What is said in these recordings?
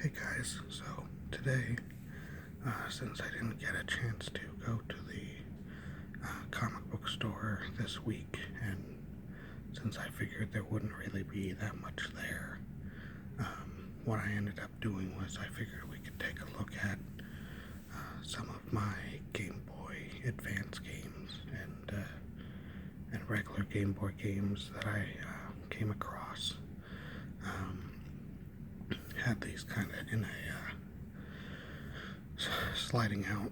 Hey guys, so today, since I didn't get a chance to go to the comic book store this week, and since I figured there wouldn't really be that much there, what I ended up doing was I figured we could take a look at some of my Game Boy Advance games and regular Game Boy games that I came across. Had these kind of in a sliding out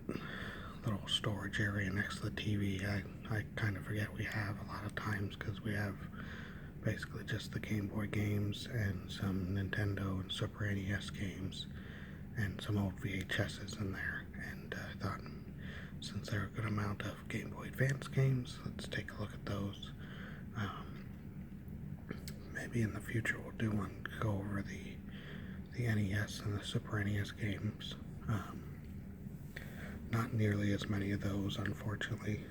little storage area next to the TV. I kind of forget we have a lot of times because we have basically just the Game Boy games and some Nintendo and Super NES games and some old VHSs in there. And I thought, since there are a good amount of Game Boy Advance games, let's take a look at those. Maybe in the future we'll do one, go over the NES and the Super NES games. Not nearly as many of those, unfortunately.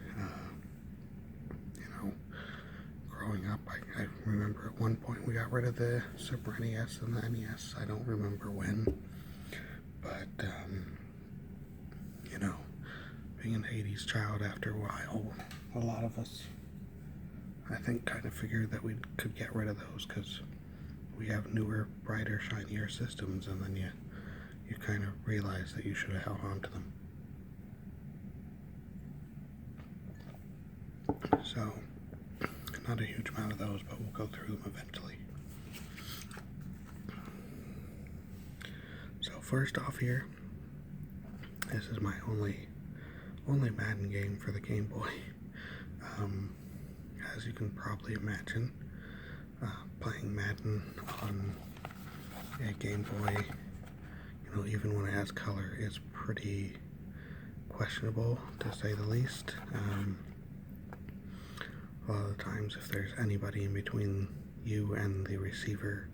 Growing up, I remember at one point we got rid of the Super NES and the NES. I don't remember when, but being an 80s child, after a while, a lot of us, I think, kind of figured that we could get rid of those because we have newer, brighter, shinier systems, and then you kind of realize that you should have held on to them. So, not a huge amount of those, but we'll go through them eventually. So first off here, this is my only Madden game for the Game Boy. As you can probably imagine, playing Madden on a Game Boy, even when it has color, is pretty questionable, to say the least. A lot of the times, if there's anybody in between you and the receiver,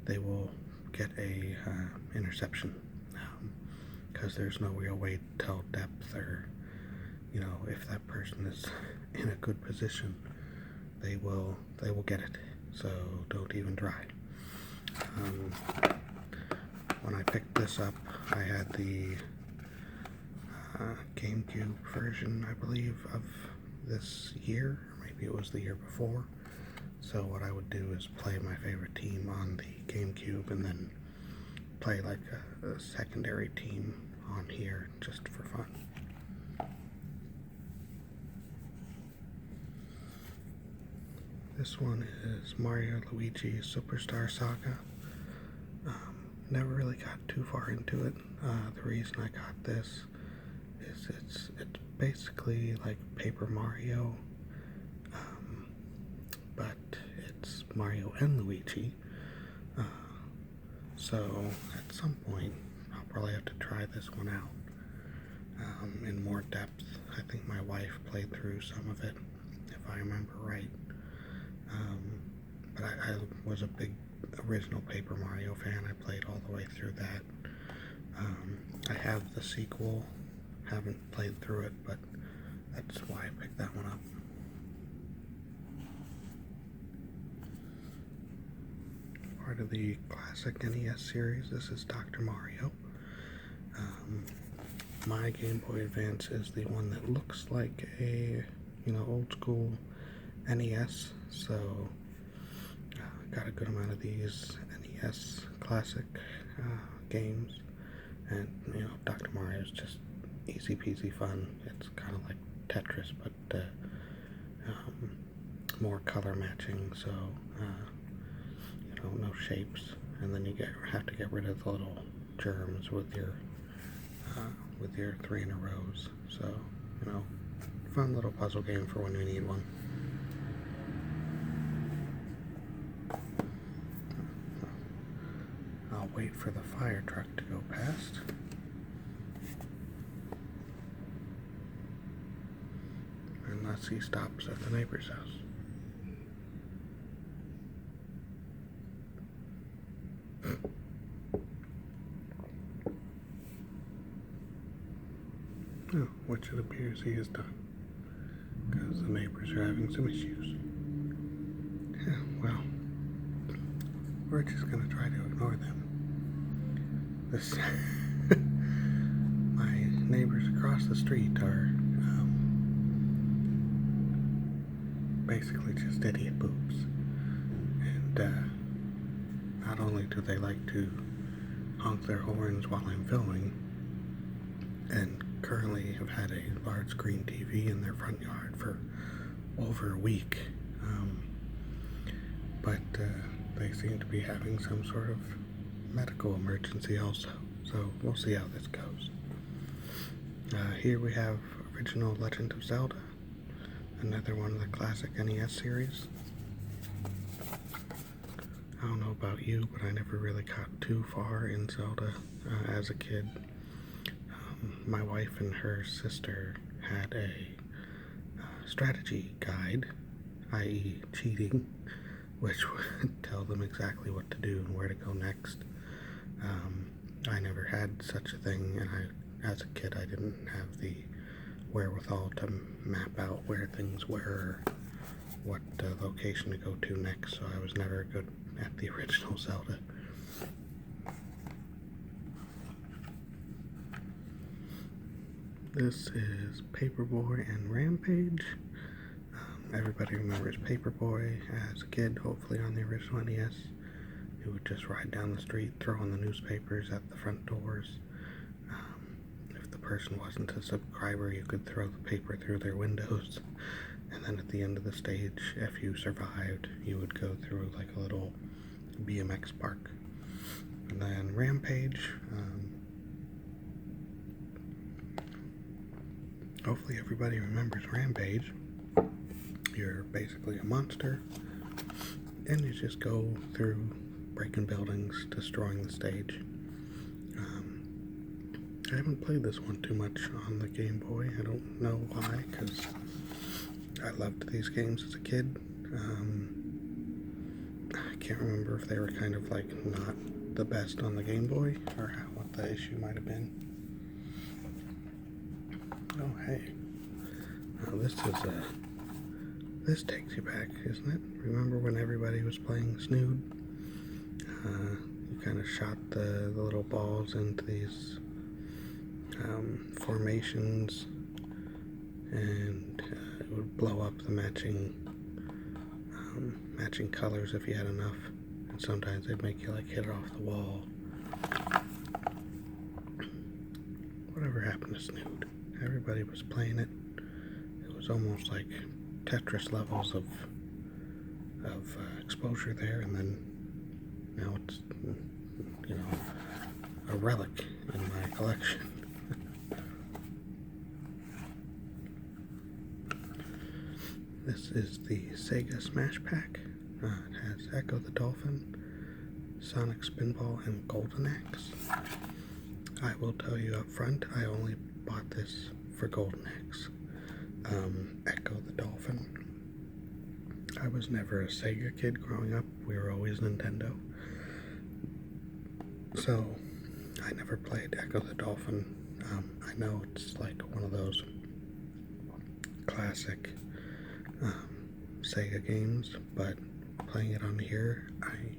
they will get a interception, because there's no real way to tell depth, or if that person is in a good position, they will get it. So don't even try. When I picked this up, I had the GameCube version, I believe, of this year, or maybe it was the year before. So what I would do is play my favorite team on the GameCube and then play like a secondary team on here just for fun. This one is Mario Luigi Superstar Saga. Never really got too far into it. The reason I got this is it's basically like Paper Mario, but it's Mario and Luigi. So at some point I'll probably have to try this one out in more depth. I think my wife played through some of it, if I remember right. But I was a big original Paper Mario fan. I played all the way through that. I have the sequel, haven't played through it, but that's why I picked that one up. Part of the classic NES series, this is Dr. Mario. My Game Boy Advance is the one that looks like a, old school NES, so got a good amount of these NES classic games, and Dr. Mario is just easy peasy fun. It's kind of like Tetris, but more color matching, so no shapes, and then you have to get rid of the little germs with your 3 in a rows. So fun little puzzle game for when you need one. I'll wait for the fire truck to go past. Unless he stops at the neighbor's house. Oh, which it appears he has done, because the neighbors are having some issues. Yeah, well, we're just going to try to ignore them. this my neighbors across the street are basically just idiot boobs. And not only do they like to honk their horns while I'm filming, and currently have had a large screen TV in their front yard for over a week, but they seem to be having some sort of medical emergency also, so we'll see how this goes. Here we have original Legend of Zelda, another one of the classic NES series. I don't know about you, but I never really got too far in Zelda as a kid. My wife and her sister had a strategy guide, i.e. cheating, which would tell them exactly what to do and where to go next. I never had such a thing, and as a kid I didn't have the wherewithal to map out where things were, what location to go to next, so I was never good at the original Zelda. This is Paperboy and Rampage. Everybody remembers Paperboy as a kid, hopefully on the original NES. He would just ride down the street, throwing the newspapers at the front doors. If the person wasn't a subscriber, you could throw the paper through their windows. And then at the end of the stage, if you survived, you would go through like a little BMX park. And then Rampage. Hopefully everybody remembers Rampage. You're basically a monster, and you just go through breaking buildings, destroying the stage. I haven't played this one too much on the Game Boy. I don't know why, because I loved these games as a kid. I can't remember if they were kind of like not the best on the Game Boy, or what the issue might have been. Oh, hey. Now this takes you back, isn't it? Remember when everybody was playing Snood? You kind of shot the little balls into these formations, and it would blow up the matching colors if you had enough, and sometimes they'd make you like hit it off the wall. Whatever happened to Snood? Everybody was playing it. It was almost like Tetris levels of exposure there, and then now it's, you know, a relic in my collection. This is the Sega Smash Pack. It has Echo the Dolphin, Sonic Spinball, and Golden Axe. I will tell you up front, I only bought this for Golden Axe. Echo the Dolphin. I was never a Sega kid growing up. We were always Nintendo. So, I never played Echo the Dolphin. I know it's like one of those classic Sega games, but playing it on here, I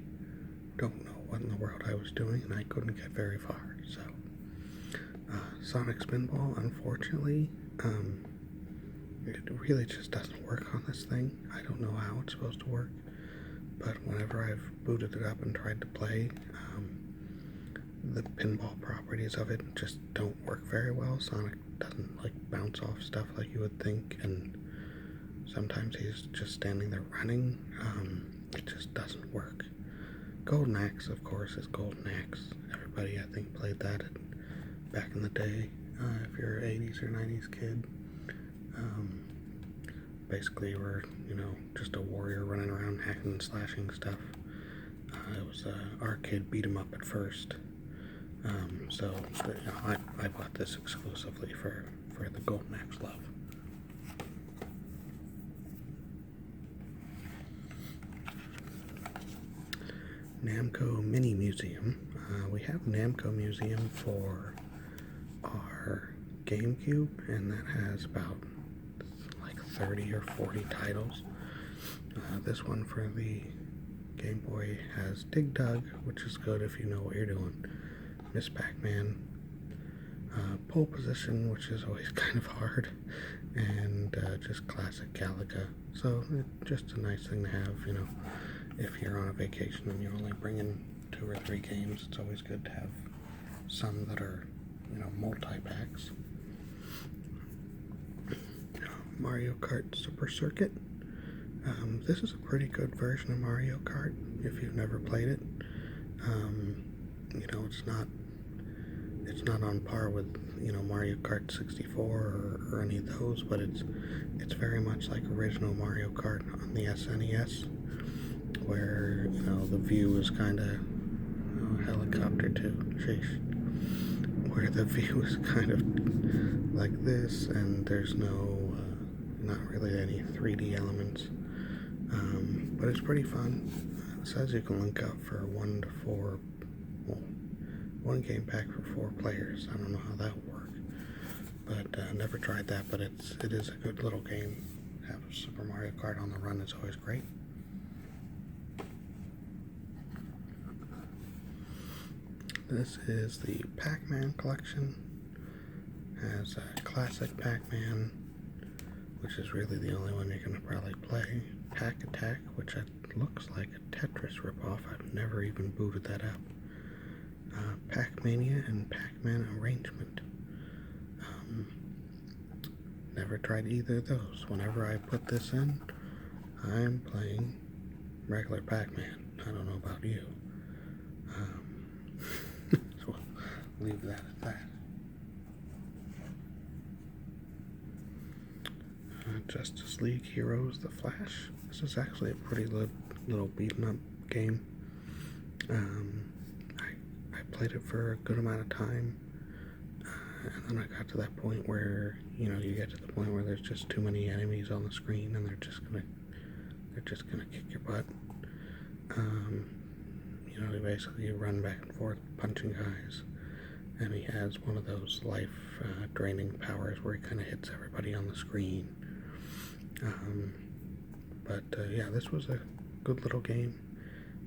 don't know what in the world I was doing, and I couldn't get very far. So, Sonic Spinball, unfortunately, it really just doesn't work on this thing. I don't know how it's supposed to work, but whenever I've booted it up and tried to play, the pinball properties of it just don't work very well. Sonic doesn't like bounce off stuff like you would think, and sometimes he's just standing there running. It just doesn't work. Golden Axe, of course, is Golden Axe. Everybody, I think, played that back in the day. If you're an 80s or 90s kid, basically you were, just a warrior running around hacking and slashing stuff. It was arcade beat 'em up at first. So I bought this exclusively for the Golden Axe love. Namco Mini Museum. We have Namco Museum for our GameCube, and that has about like 30 or 40 titles. This one for the Game Boy has Dig Dug, which is good if you know what you're doing. Miss Pac-Man, Pole Position, which is always kind of hard, and just classic Galaga. So just a nice thing to have, if you're on a vacation and you're only bringing 2 or 3 games. It's always good to have some that are, multi-packs. Mario Kart Super Circuit. This is a pretty good version of Mario Kart if you've never played it. It's not on par with Mario Kart 64 or any of those, but it's very much like original Mario Kart on the SNES, where the view is kind of helicopter too, sheesh, where the view is kind of like this, and there's not really any 3D elements, but it's pretty fun. It says you can link up for 1 to 4, well, 1 game pack for 4 players. I don't know how that would work, but never tried that, but it is a good little game. Have Super Mario Kart on the run is always great. This is the Pac-Man collection. Has a classic Pac-Man, which is really the only one you're going to probably play. Pac Attack, which looks like a Tetris ripoff. I've never even booted that up. Pac-Mania and Pac-Man Arrangement. Never tried either of those. Whenever I put this in, I'm playing regular Pac-Man. I don't know about you. So we'll leave that at that. Justice League Heroes The Flash. This is actually a pretty little beaten up game. I played it for a good amount of time, and then I got to that point where you get to the point where there's just too many enemies on the screen, and they're just gonna kick your butt. You run back and forth punching guys, and he has one of those life draining powers where he kind of hits everybody on the screen. Yeah, this was a good little game.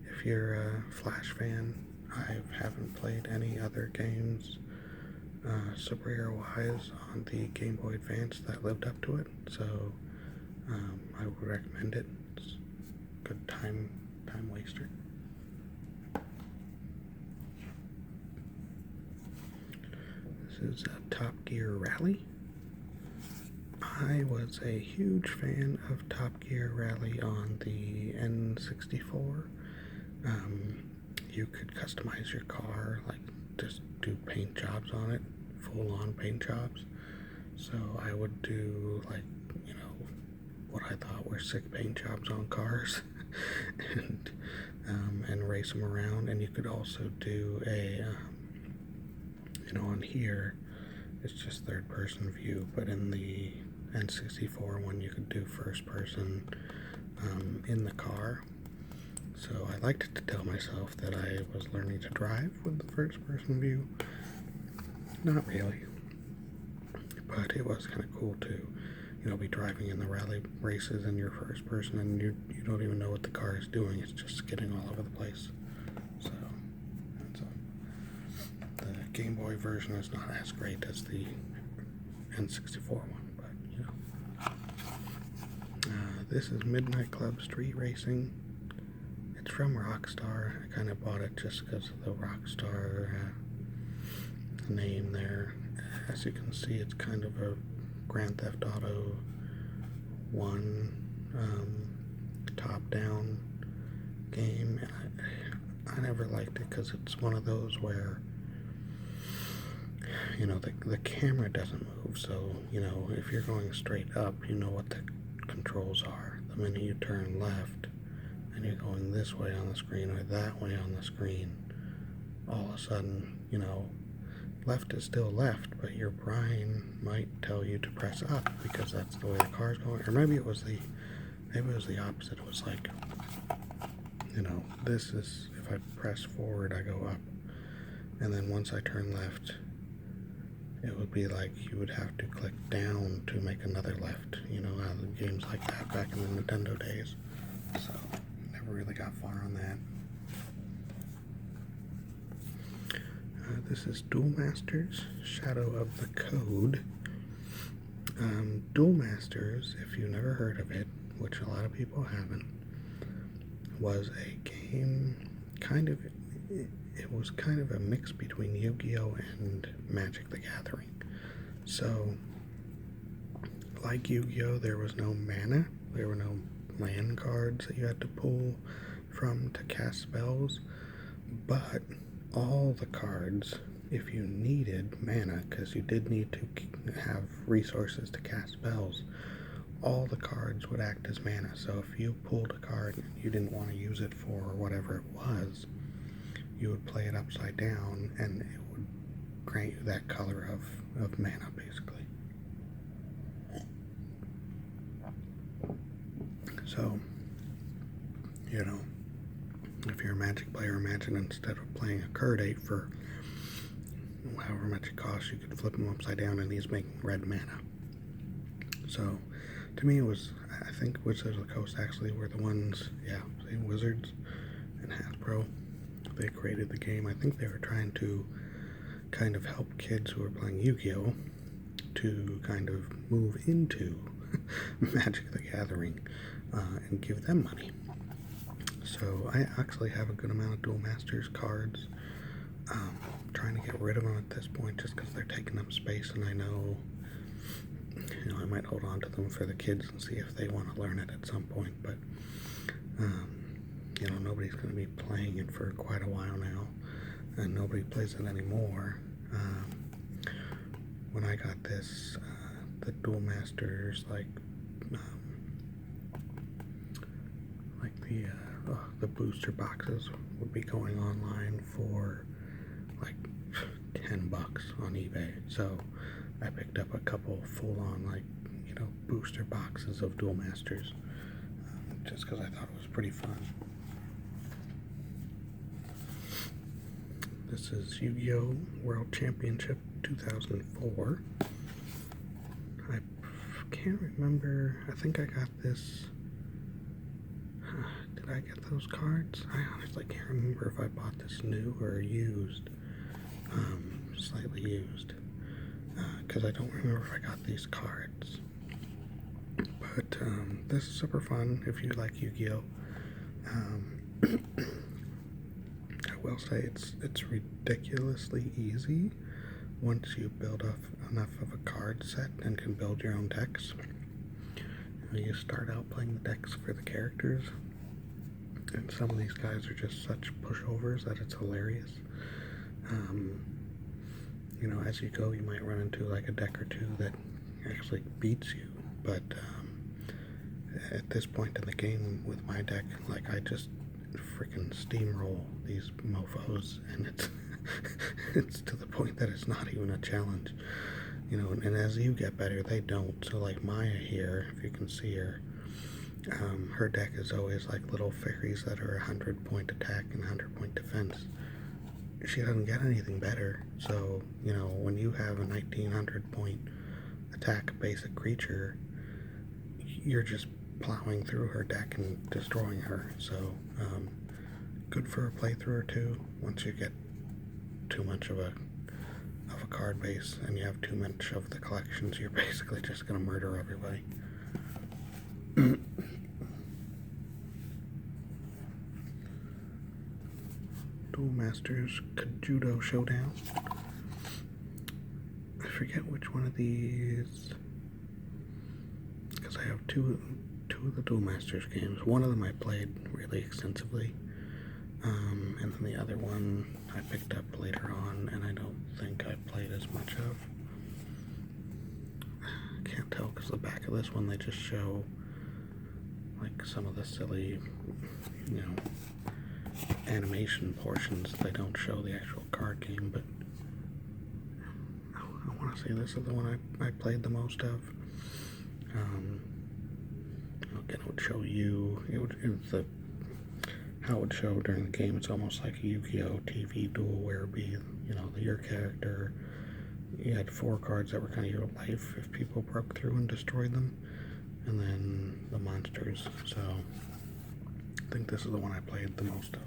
If you're a Flash fan, I haven't played any other games superhero-wise on the Game Boy Advance that lived up to it, so I would recommend it. It's a good time waster. This is Top Gear Rally. I was a huge fan of Top Gear Rally on the N64. You could customize your car, like just do paint jobs on it, full-on paint jobs. So I would do what I thought were sick paint jobs on cars, and race them around. And you could also do a on here it's just third-person view, but in the N64 one you could do first-person in the car. So I liked to tell myself that I was learning to drive with the first-person view. Not really, but it was kind of cool to be driving in the rally races in your first person, and you don't even know what the car is doing. It's just skidding all over the place. So the Game Boy version is not as great as the N64 one, but this is Midnight Club Street Racing. It's from Rockstar. I kind of bought it just because of the Rockstar name there. As you can see, it's kind of a Grand Theft Auto 1 top-down game, and I never liked it because it's one of those where the camera doesn't move. So if you're going straight up, you know what the controls are. The minute you turn left and you're going this way on the screen or that way on the screen, all of a sudden left is still left, but your brain might tell you to press up because that's the way the car's going. Or maybe it was the opposite. It was like, this is, if I press forward, I go up, and then once I turn left, it would be like you would have to click down to make another left. Games like that back in the Nintendo days. So never really got far on that. This is Duel Masters, Shadow of the Code. Duel Masters, if you've never heard of it, which a lot of people haven't, was a game it was kind of a mix between Yu-Gi-Oh! And Magic the Gathering. So, like Yu-Gi-Oh!, there was no mana, there were no land cards that you had to pull from to cast spells, but all the cards, if you needed mana, because you did need to have resources to cast spells, all the cards would act as mana. So if you pulled a card and you didn't want to use it for whatever it was, you would play it upside down and it would grant you that color of mana, basically. So, if you're a Magic player, imagine instead of playing a card 8 for however much it costs, you could flip them upside down and he's making red mana. So, to me, I think Wizards of the Coast actually were the ones, Wizards and Hasbro, they created the game. I think they were trying to kind of help kids who are playing Yu-Gi-Oh! To kind of move into Magic the Gathering and give them money. So I actually have a good amount of Duel Masters cards. Trying to get rid of them at this point just because they're taking up space, and I know I might hold on to them for the kids and see if they want to learn it at some point, but nobody's going to be playing it for quite a while now, and nobody plays it anymore. When I got this, the Duel Masters, the booster boxes would be going online for like $10 on eBay. So I picked up a couple full-on booster boxes of Duel Masters just because I thought it was pretty fun. This is Yu-Gi-Oh! World Championship 2004. I can't remember. I think I got this. Did I get those cards? I honestly can't remember if I bought this new or used. Slightly used. Because I don't remember if I got these cards. But this is super fun if you like Yu-Gi-Oh! I will say it's ridiculously easy once you build up enough of a card set and can build your own decks. You start out playing the decks for the characters, and some of these guys are just such pushovers that it's hilarious. As you go, you might run into like a deck or two that actually beats you, but at this point in the game with my deck, I just freaking steamroll these mofos, and it's to the point that it's not even a challenge. And as you get better, they don't. So like Maya here, if you can see her, her deck is always like little fairies that are 100-point attack and 100-point defense. She doesn't get anything better. So, when you have a 1900-point attack basic creature, you're just plowing through her deck and destroying her. So, good for a playthrough or two. Once you get too much of a card base and you have too much of the collections, you're basically just going to murder everybody. Duel Masters Kajudo Showdown. I forget which one of these, because I have two of the Duel Masters games. One of them I played really extensively, and then the other one I picked up later on, and I don't think I played as much of. I can't tell because the back of this one they just show some of the silly, animation portions. They don't show the actual card game, but I want to say this is the one I played the most of. Again, it would show you, how it would show during the game. It's almost like a Yu-Gi-Oh! TV duel where it would be, your character. You had 4 cards that were kind of your life if people broke through and destroyed them, and then the monsters. So I think this is the one I played the most of.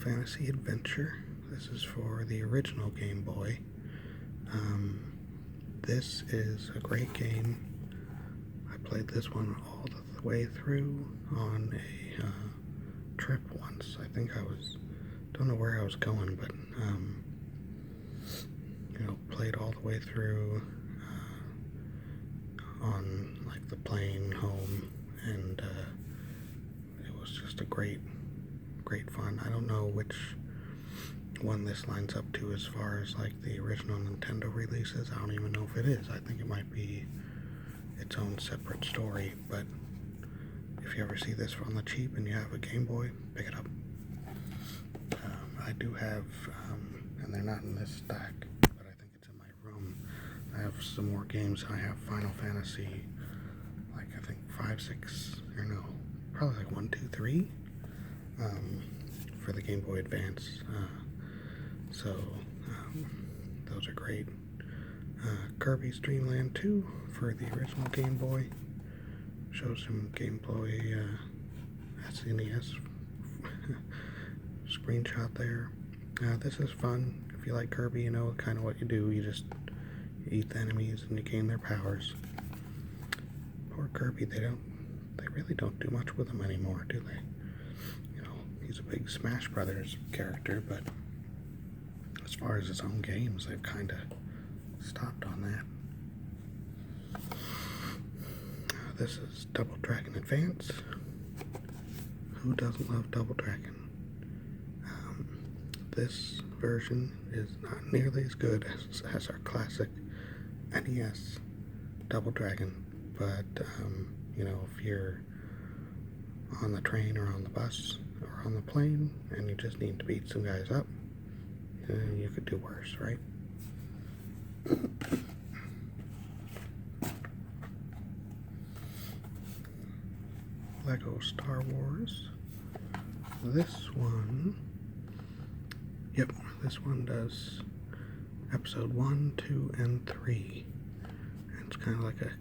Fantasy Adventure. This is for the original Game Boy. This is a great game. I played this one all the way through on a trip once. I think don't know where I was going, but played all the way through on like the plane home, and it was just a great fun. I don't know which one this lines up to as far as like the original Nintendo releases. I don't even know if it is. I think it might be its own separate story, but if you ever see this on the cheap and you have a Game Boy, pick it up. I do have, and they're not in this stack, but I think it's in my room. I have some more games. I have Final Fantasy, like I think 5, 6, or no, probably like 1, 2, 3, for the Game Boy Advance. Those are great. Kirby's Dream Land 2 for the original Game Boy. Shows some Game Boy SNES screenshot there. This is fun. If you like Kirby, you know kind of what you do. You just eat the enemies and you gain their powers. Poor Kirby, they really don't do much with him anymore, do they? He's a big Smash Brothers character, but as far as his own games, they've kind of stopped on that. This is Double Dragon Advance. Who doesn't love Double Dragon? This version is not nearly as good as our classic NES Double Dragon, but if you're on the train or on the bus or on the plane and you just need to beat some guys up, you could do worse, right? Lego Star Wars. This one does episode 1, 2, and 3. And it's kind of like a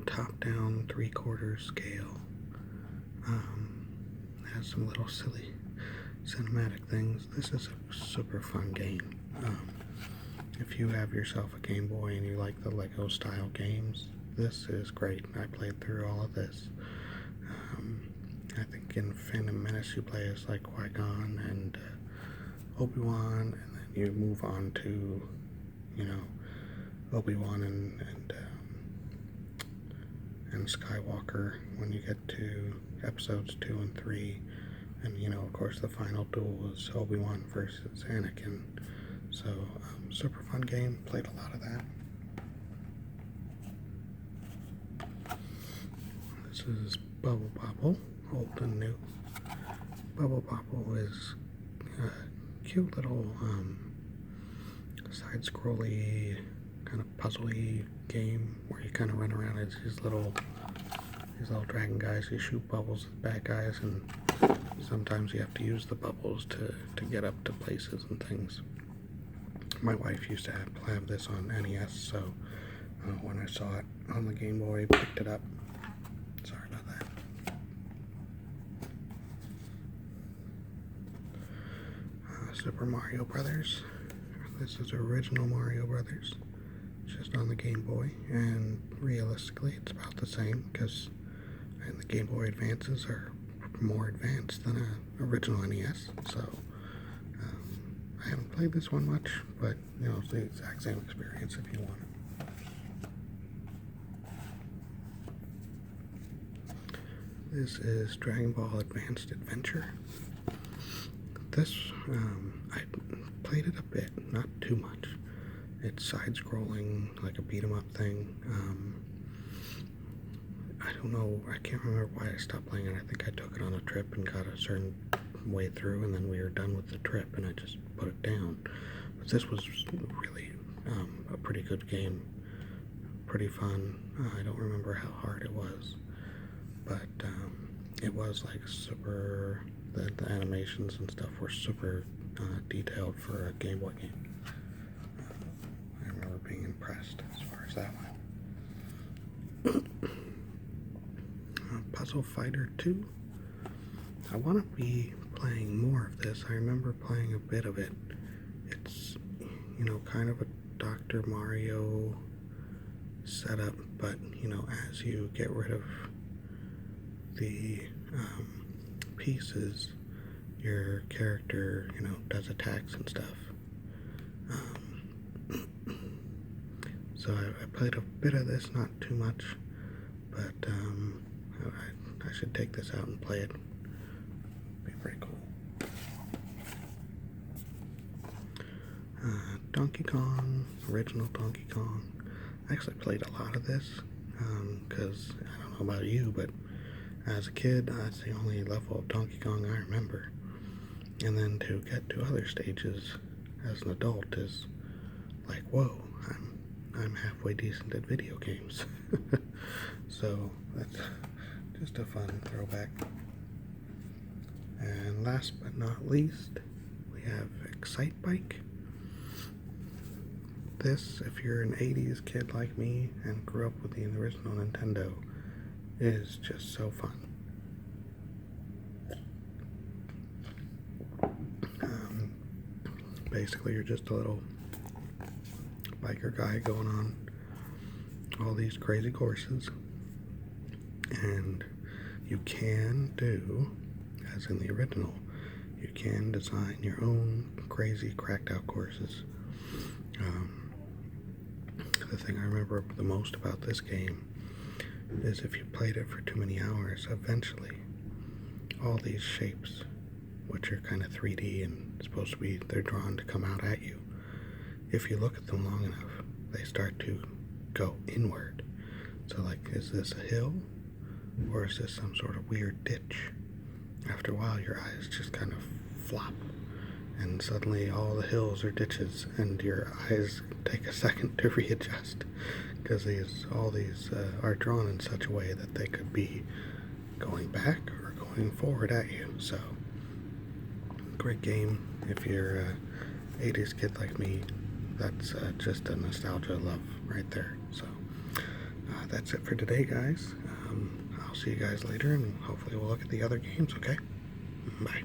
top-down 3/4 scale. It has some little silly cinematic things. This is a super fun game. If you have yourself a Game Boy and you like the Lego style games, this is great. I played through all of this. I think in Phantom Menace you play as like Qui-Gon and Obi-Wan, and then you move on to, Obi-Wan and Skywalker when you get to episodes 2 and 3. And, of course, the final duel is Obi-Wan versus Anakin. So, super fun game. Played a lot of that. This is Bubble Bobble, old and new. Bubble Bobble is a cute little side-scrolly, kind of puzzly game where you kind of run around as these little dragon guys. You shoot bubbles at bad guys, and sometimes you have to use the bubbles to get up to places and things. My wife used to have this on NES, so when I saw it on the Game Boy, picked it up. Sorry about that. Super Mario Brothers. This is original Mario Brothers, just on the Game Boy, and realistically it's about the same because the Game Boy Advances are more advanced than an original NES, so I haven't played this one much, but it's the exact same experience if you want it. This is Dragon Ball Advanced Adventure. This, I played it a bit, not too much. It's side-scrolling, like a beat-em-up thing. I don't know, I can't remember why I stopped playing it. I think I took it on a trip and got a certain way through, and then we were done with the trip, and I just put it down. But this was really a pretty good game, pretty fun. I don't remember how hard it was, but it was like super, the animations and stuff were super detailed for a Game Boy game. I remember being impressed as far as that went. Puzzle Fighter 2. I want to be playing more of this. I remember playing a bit of it. It's, you know, kind of a Dr. Mario setup, but, you know, as you get rid of the pieces, your character, you know, does attacks and stuff. So I played a bit of this, not too much, but I should take this out and play it. Be pretty cool. Donkey Kong, original Donkey Kong. I actually played a lot of this, because I don't know about you, but as a kid, that's the only level of Donkey Kong I remember. And then to get to other stages as an adult is like, whoa, I'm halfway decent at video games. So that's just a fun throwback. And last but not least, we have Excite Bike. This, if you're an 80s kid like me and grew up with the original Nintendo, is just so fun. Basically, you're just a little biker guy going on all these crazy courses, and you can do, as in the original, you can design your own crazy cracked out courses. The thing I remember the most about this game is if you played it for too many hours, eventually all these shapes, which are kind of 3D and supposed to be, they're drawn to come out at you. If you look at them long enough, they start to go inward. So like, is this a hill? Or is this some sort of weird ditch? After a while, your eyes just kind of flop. And suddenly all the hills are ditches, and your eyes take a second to readjust. Because all these are drawn in such a way that they could be going back or going forward at you. So, great game. If you're a 80s kid like me, that's just a nostalgia love right there. So that's it for today, guys. I'll see you guys later, and hopefully we'll look at the other games, okay? Bye.